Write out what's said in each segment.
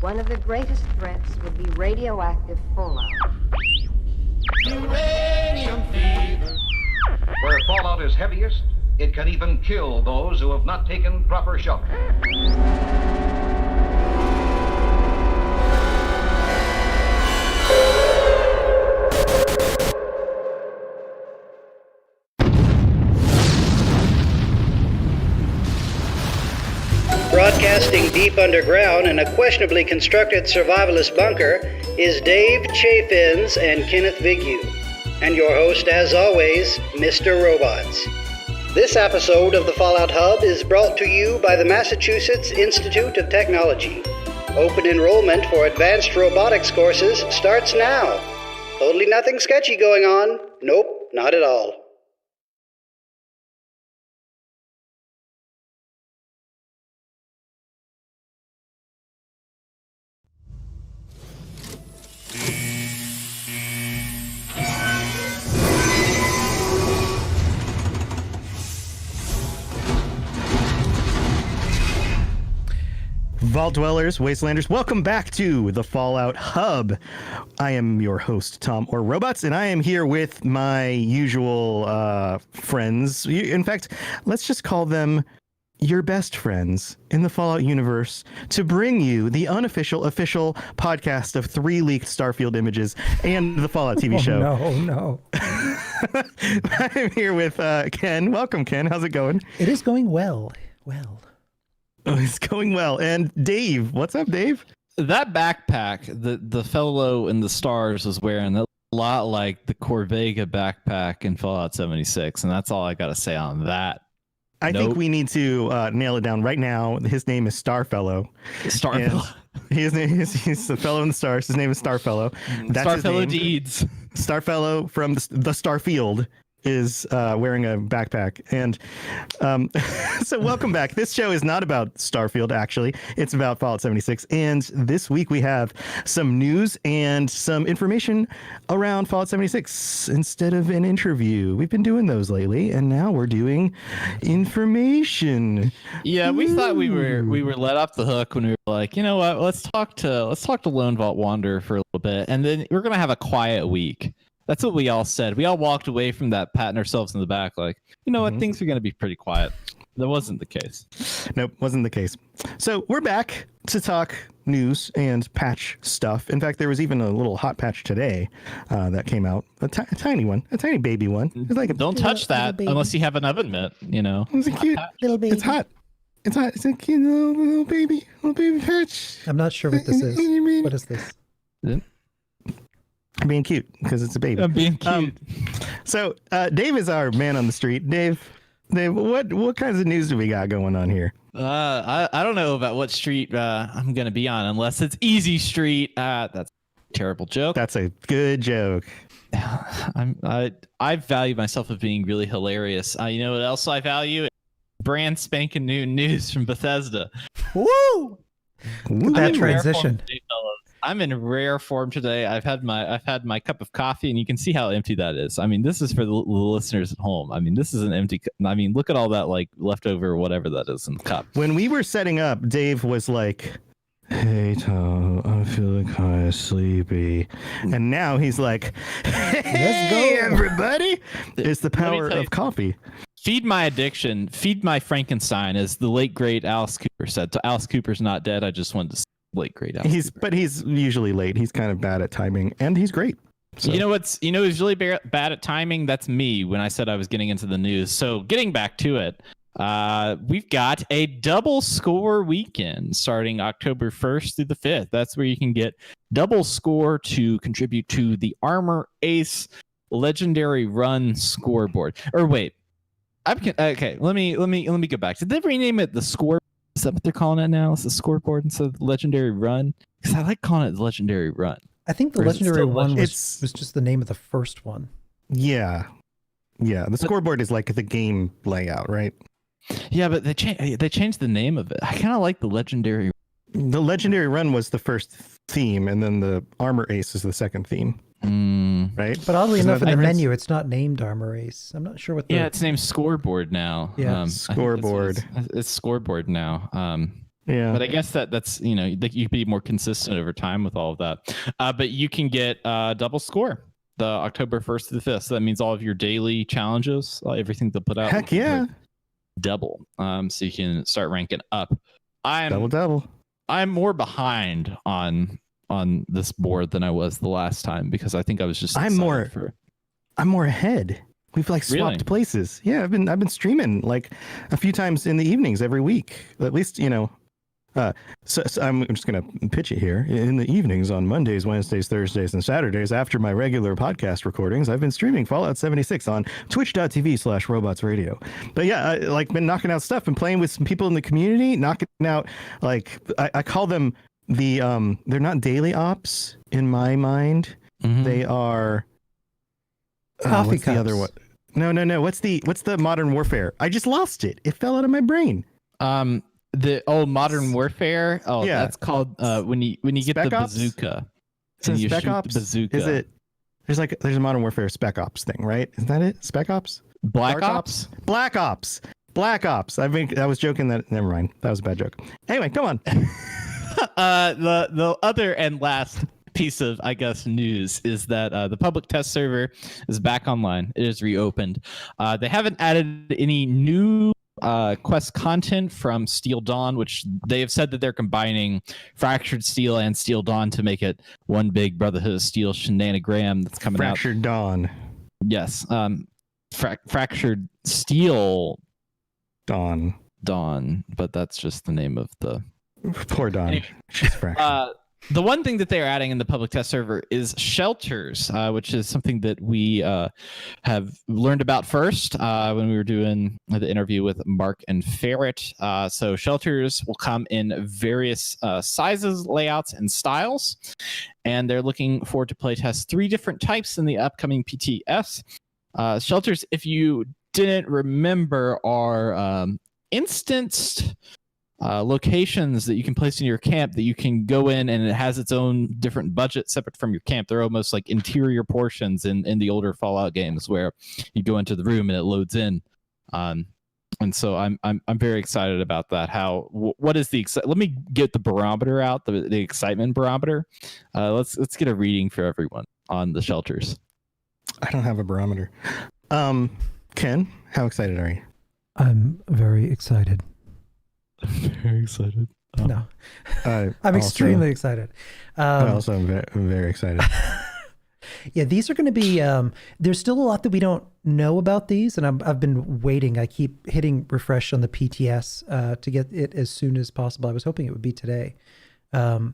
One of the greatest threats would be radioactive fallout. Uranium fever. Where fallout is heaviest, it can even kill those who have not taken proper shelter. Broadcasting deep underground in a questionably constructed survivalist bunker is Dave Chaffins and Kenneth Vigue, and your host, as always, Mr. Robots. This episode of the Fallout Hub is brought to you by the Massachusetts Institute of Technology. Open enrollment for advanced robotics courses starts now. Totally nothing sketchy going on. Nope, not at all. Vault Dwellers, Wastelanders, welcome back to the Fallout Hub. I am your host, Tom or Robots, and I am here with my usual friends. In fact, let's just call them your best friends in the Fallout universe to bring you the unofficial, official podcast of 3 leaked Starfield images and the Fallout TV show. No. I'm here with Ken. Welcome, Ken. How's it going? It is going well. Oh, it's going well. And Dave, what's up, Dave? That backpack the fellow in the stars was wearing, that a lot like the Corvega backpack in Fallout 76, and that's all I got to say on that. I think we need to nail it down right now. His name is Starfellow. Starfellow. He's the fellow in the stars. His name is Starfellow. That's Starfellow his name. Deeds. Starfellow from the Starfield is wearing a backpack. And so welcome back. This show is not about Starfield, actually. It's about Fallout 76. And this week we have some news and some information around Fallout 76 instead of an interview. We've been doing those lately, and now we're doing information. Yeah, we thought we were let off the hook when we were like, you know what, let's talk to Lone Vault Wanderer for a little bit, and then we're gonna have a quiet week. That's what we all said. We all walked away from that patting ourselves in the back like, you know what, things are going to be pretty quiet. That wasn't the case. Nope, wasn't the case. So we're back to talk news and patch stuff. In fact, there was even a little hot patch today that came out. A tiny one, a tiny baby one. It's like Don't touch that unless you have an oven mitt, you know. It's a cute little baby. It's hot. It's hot. It's a cute little baby patch. I'm not sure what this is. What is this? I'm being cute because it's a baby. I'm being cute. So Dave is our man on the street. Dave, what kinds of news do we got going on here? I don't know about what street I'm gonna be on unless it's Easy Street. That's a terrible joke. That's a good joke. I value myself as being really hilarious. You know what else I value? Brand spanking new news from Bethesda. Woo! That transition. I'm in rare form today. I've had my cup of coffee, and you can see how empty that is. I mean, this is for the listeners at home. I mean, this is an empty. I mean, look at all that like leftover whatever that is in the cup. When we were setting up, Dave was like, "Hey Tom, I'm feeling kind of sleepy," and now he's like, "Hey everybody!" It's the power of coffee. Feed my addiction, feed my Frankenstein, as the late great Alice Cooper said. So Alice Cooper's not dead. I just wanted to. Late great Alice Cooper. But he's usually late. He's kind of bad at timing, and he's great. So. You know who's really bad at timing? That's me when I said I was getting into the news. So getting back to it, we've got a double score weekend starting October 1st through the 5th. That's where you can get double score to contribute to the Armor Ace Legendary Run scoreboard. Or wait, okay. Let me go back. Did they rename it the score? Is that what they're calling it now? It's the scoreboard instead of the Legendary Run? Because I like calling it the Legendary Run. I think the Legendary One was just the name of the first one. Yeah. The scoreboard is like the game layout, right? Yeah, but they changed the name of it. I kind of like the Legendary. The Legendary Run was the first theme, and then the Armor Ace is the second theme. Right? But oddly enough, in the menu, it's not named Armor Ace. I'm not sure what. Yeah, it's named Scoreboard now. Yeah, Scoreboard. It's Scoreboard now. Yeah, but I guess that's you can be more consistent over time with all of that. But you can get double score the October 1st to the 5th. So that means all of your daily challenges, everything they'll put out. Heck yeah, double. So you can start ranking up. Double. I'm more behind on this board than I was the last time because I think I was just. I'm more ahead. We've like swapped places. Yeah, I've been streaming like a few times in the evenings every week. At least So I'm just gonna pitch it here. In the evenings on Mondays, Wednesdays, Thursdays, and Saturdays after my regular podcast recordings, I've been streaming Fallout 76 on twitch.tv/robotsradio. But yeah, I been knocking out stuff, been playing with some people in the community, knocking out I call them they're not daily ops in my mind. Mm-hmm. They are coffee cups. The other one? No. What's the Modern Warfare? I just lost it. It fell out of my brain. The Modern Warfare. Oh, yeah. That's called when you get Spec the Ops? bazooka. So Spec Ops? Bazooka. Is it? There's a Modern Warfare Spec Ops thing, right? Isn't that it? Spec Ops? Black Ops? Black Ops. I was joking that. Never mind. That was a bad joke. Anyway, come on. The other and last piece of, I guess, news is that the public test server is back online. It is reopened. They haven't added any new quest content from Steel Dawn, which they have said that they're combining Fractured Steel and Steel Dawn to make it one big Brotherhood of Steel shenanigram that's coming out. Fractured Dawn. Yes. Fractured Steel Dawn, but that's just the name of the... Poor Dawn. Anyway, she's fractured. The one thing that they're adding in the public test server is shelters, which is something that we have learned about first when we were doing the interview with Mark and Ferret. So shelters will come in various sizes, layouts, and styles. And they're looking forward to playtest 3 different types in the upcoming PTS. Shelters, if you didn't remember, are instanced locations that you can place in your camp that you can go in, and it has its own different budget separate from your camp. They're almost like interior portions in the older Fallout games where you go into the room and it loads in. And so I'm very excited about that. What is the let me get the barometer out, the excitement barometer. Let's get a reading for everyone on the shelters. I don't have a barometer. Ken, how excited are you? I'm very excited. Very excited. Oh. No, I'm extremely excited. I also am very excited. Yeah, these are going to be. There's still a lot that we don't know about these, and I've been waiting. I keep hitting refresh on the PTS to get it as soon as possible. I was hoping it would be today, but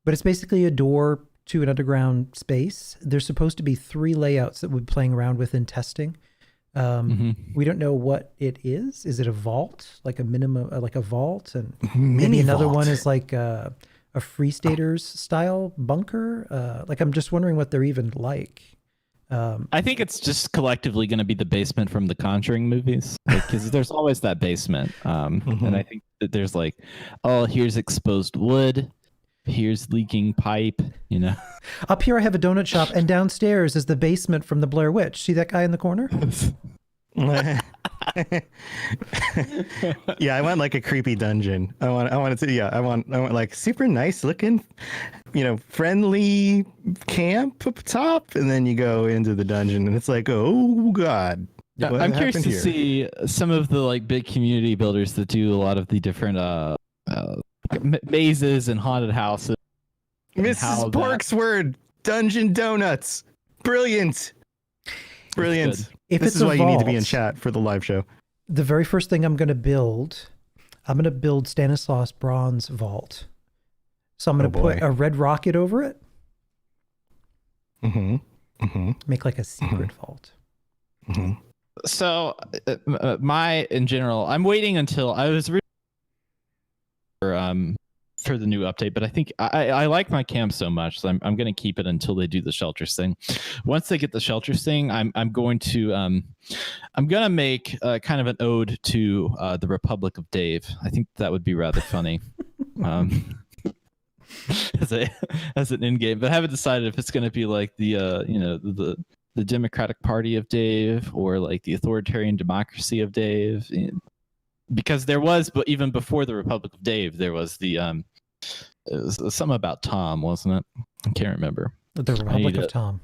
it's basically a door to an underground space. There's supposed to be 3 layouts that we're playing around with in testing. We don't know what it is. Is it a vault, like a minimum, like a vault, and maybe another one is like a Free Staters style bunker? Like, I'm just wondering what they're even like. I think it's just collectively going to be the basement from the Conjuring movies, because there's always that basement. And I think that there's like, oh, here's exposed wood. Here's leaking pipe, Up here I have a donut shop, and downstairs is the basement from the Blair Witch. See that guy in the corner? Yeah, I want like a creepy dungeon. I want like super nice looking, friendly camp up top, and then you go into the dungeon and it's like, oh God. I'm curious to see some of the like big community builders that do a lot of the different mazes and haunted houses. Mrs. Pork's word, Dungeon Donuts. Brilliant. If this is why you need to be in chat for the live show. The very first thing I'm going to build Stanislaus Bronze Vault. So I'm going to put a red rocket over it. Make like a secret vault. So in general, I'm waiting until I was for the new update, but I think I like my camp so much, so I'm going to keep it until they do the shelters thing. Once they get the shelters thing, I'm going to make kind of an ode to the Republic of Dave. I think that would be rather funny. As an in game, but I haven't decided if it's going to be like the Democratic Party of Dave or like the authoritarian democracy of Dave. Because there was, but even before the Republic of Dave, there was it was something about Tom, wasn't it? I can't remember. The Republic of Tom.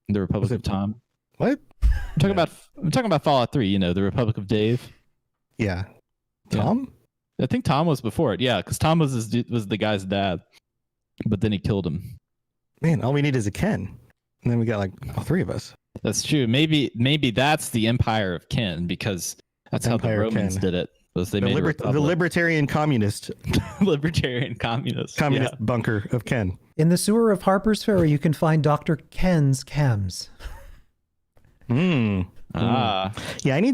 The Republic of Tom. What? I'm talking about Fallout 3. The Republic of Dave. Yeah. Tom. Yeah. I think Tom was before it. Yeah, because Tom was the guy's dad, but then he killed him. Man, all we need is a Ken, and then we got like all 3 of us. That's true. Maybe that's the Empire of Ken, because that's how the Romans did it. They made the libertarian communist. Libertarian communist bunker of Ken. In the sewer of Harper's Ferry, you can find Dr. Ken's chems. Yeah, I need